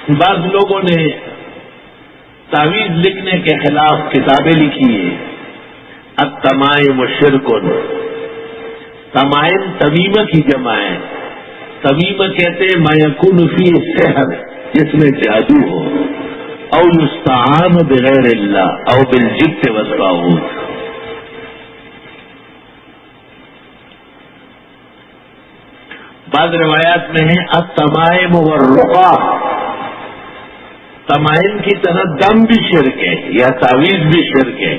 بعض لوگوں نے تعویذ لکھنے کے خلاف کتابیں لکھی ہیں. التمائم شرک. تمائم تمیمہ کی جمع ہے. تمیمہ کہتے ہیں ما یکون فیہ سحر، جس میں جادو ہو، او یستعان بغیر اللہ او بالجبت والطاغوت. بعض روایات میں ہے التمائم والرقا. تمائم کی طرح دم بھی شرک ہے یا تعویذ بھی شرک ہے.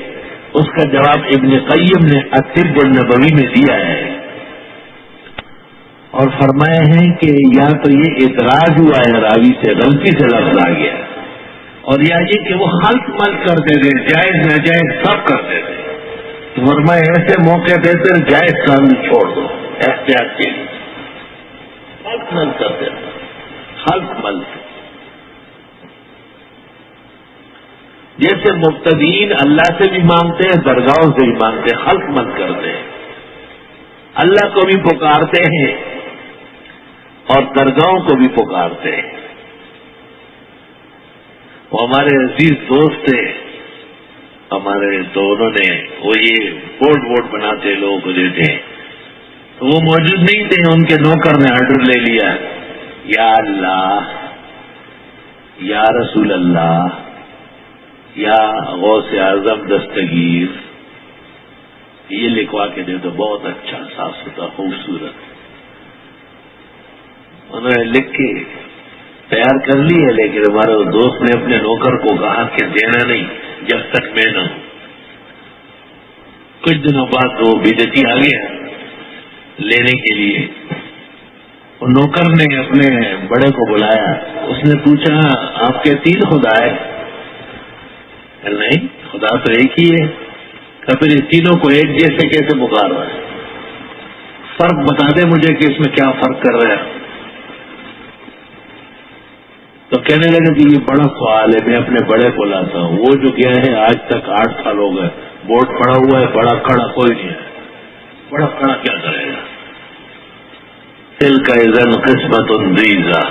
اس کا جواب ابن قیم نے الطب النبوی میں دیا ہے اور فرمایا ہے کہ یا تو یہ ادراج ہوا ہے، راوی سے غلطی سے لفظ آ گیا، اور یا یہ کہ وہ خلط ملط کرتے تھے، جائز ناجائز سب کرتے تھے. تو فرمایا ایسے موقع دیتے جائز کام چھوڑ دو احتیاط کے لیے. خلط ملط کرتے تھے، خلط ملط. جیسے مبتدئین اللہ سے بھی مانگتے ہیں، درگاہوں سے بھی مانگتے ہیں، خلق مت کرتے ہیں. اللہ کو بھی پکارتے ہیں اور درگاہوں کو بھی پکارتے ہیں. وہ ہمارے عزیز دوست تھے ہمارے، تو انہوں نے وہ یہ بورڈ بناتے لوگوں کو دیتے ہیں، تو وہ موجود نہیں تھے. ان کے نوکر نے آرڈر لے لیا، یا اللہ، یا رسول اللہ، یا غوث اعظم دستگیر، یہ لکھوا کے دے تو بہت اچھا، صاف ستھرا، خوبصورت. انہوں نے لکھ کے تیار کر لی ہے، لیکن ہمارے دوست نے اپنے نوکر کو کہا کہ دینا نہیں جب تک میں نہ ہوں. کچھ دنوں بعد وہ بدعتی آ گیا لینے کے لیے. وہ نوکر نے اپنے بڑے کو بلایا، اس نے پوچھا آپ کے 3 خدا ہے؟ نہیں، خدا تو ایک ہی ہے. کہ پھر اس تینوں کو ایک جیسے کیسے پکار رہا ہے؟ فرق بتا دے مجھے کہ اس میں کیا فرق کر رہا ہے. تو کہنے لگے کہ یہ بڑا سوال ہے، میں اپنے بڑے کو لاتا ہوں. وہ جو کیا ہے آج تک 8 سال ہو گئے، بورڈ پڑا ہوا ہے، بڑا کھڑا کوئی نہیں ہے. بڑا کھڑا کیا کرے گا؟ تلک اذن قسمت ضیزہ.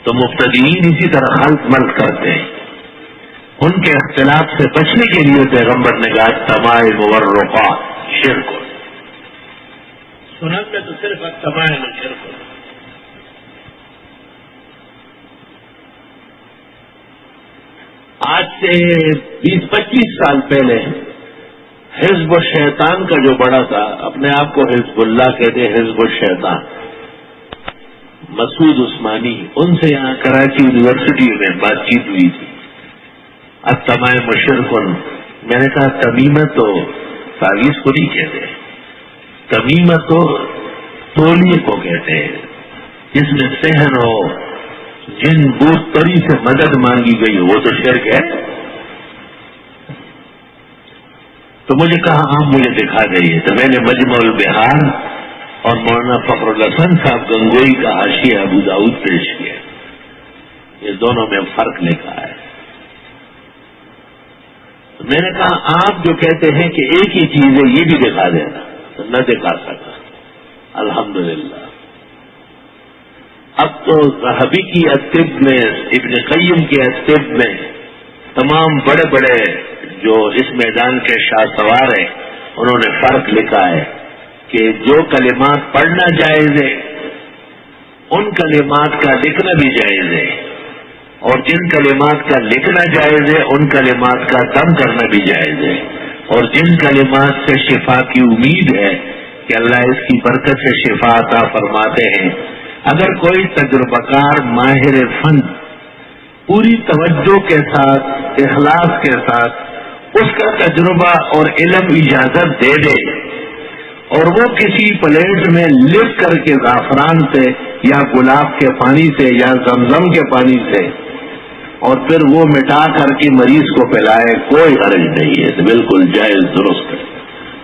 تو مبتدئین اسی طرح خلط ملط کرتے ہیں. ان کے اختلاف سے بچنے کے لیے پیغمبر نے کہا تمائم والرقا شرک. سنت میں تو صرف تمائم شرک. آج سے 20-25 سال پہلے حزب الشیطان کا جو بڑا تھا، اپنے آپ کو حزب اللہ کہتے، حزب الشیطان، مسعود عثمانی، ان سے یہاں کراچی یونیورسٹی میں بات چیت ہوئی تھی. التمائم شرک. میں نے کہا تمیمہ تو تعویذ کو نہیں کہتے، تمیمہ تو تولیے کو کہتے ہیں، جس میں سحر ہو، جن بوت پری سے مدد مانگی گئی وہ تو شرک ہے. تو مجھے کہا آپ مجھے دکھا دئیے. تو میں نے مجمع البحار اور مولانا فخر الحسن صاحب گنگوئی کا حاشیہ ابو داؤد پیش کیا. یہ دونوں میں فرق لکھا ہے. میں نے کہا آپ جو کہتے ہیں کہ ایک ہی چیز ہے یہ بھی دکھا دینا، تو نہ دکھا سکا. الحمدللہ اب تو ذہبی کی الطب میں، ابن قیم کی الطب میں، تمام بڑے بڑے جو اس میدان کے شاہ سوار ہیں انہوں نے فرق لکھا ہے کہ جو کلمات پڑھنا جائز ہے ان کلمات کا لکھنا بھی جائز ہے، اور جن کلمات کا لکھنا جائز ہے ان کلمات کا دم کرنا بھی جائز ہے، اور جن کلمات سے شفا کی امید ہے کہ اللہ اس کی برکت سے شفا عطا فرماتے ہیں، اگر کوئی تجربہ کار ماہر فن پوری توجہ کے ساتھ، اخلاص کے ساتھ اس کا تجربہ اور علم اجازت دے دے، اور وہ کسی پلیٹ میں لکھ کر کے زعفران سے یا گلاب کے پانی سے یا زمزم کے پانی سے، اور پھر وہ مٹا کر کے مریض کو پلائے، کوئی حرج نہیں ہے، تو بالکل جائز درست ہے.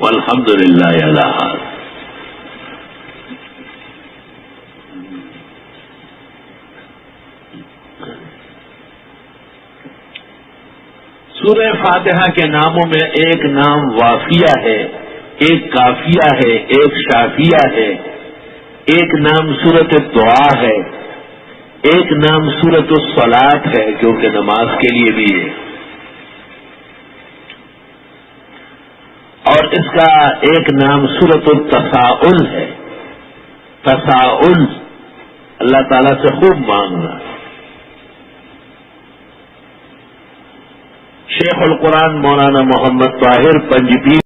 والحمدللہ علی حال. سورہ فاتحہ کے ناموں میں ایک نام وافیہ ہے، ایک کافیہ ہے، ایک شافیہ ہے، ایک نام سورۃ الدعاء ہے. ایک نام سورۃ الصلاۃ ہے کیونکہ نماز کے لیے بھی ہے، اور اس کا ایک نام سورۃ التساؤل ہے۔ تساؤل، اللہ تعالیٰ سے خوب مانگنا۔ شیخ القرآن مولانا محمد طاہر پنجپیر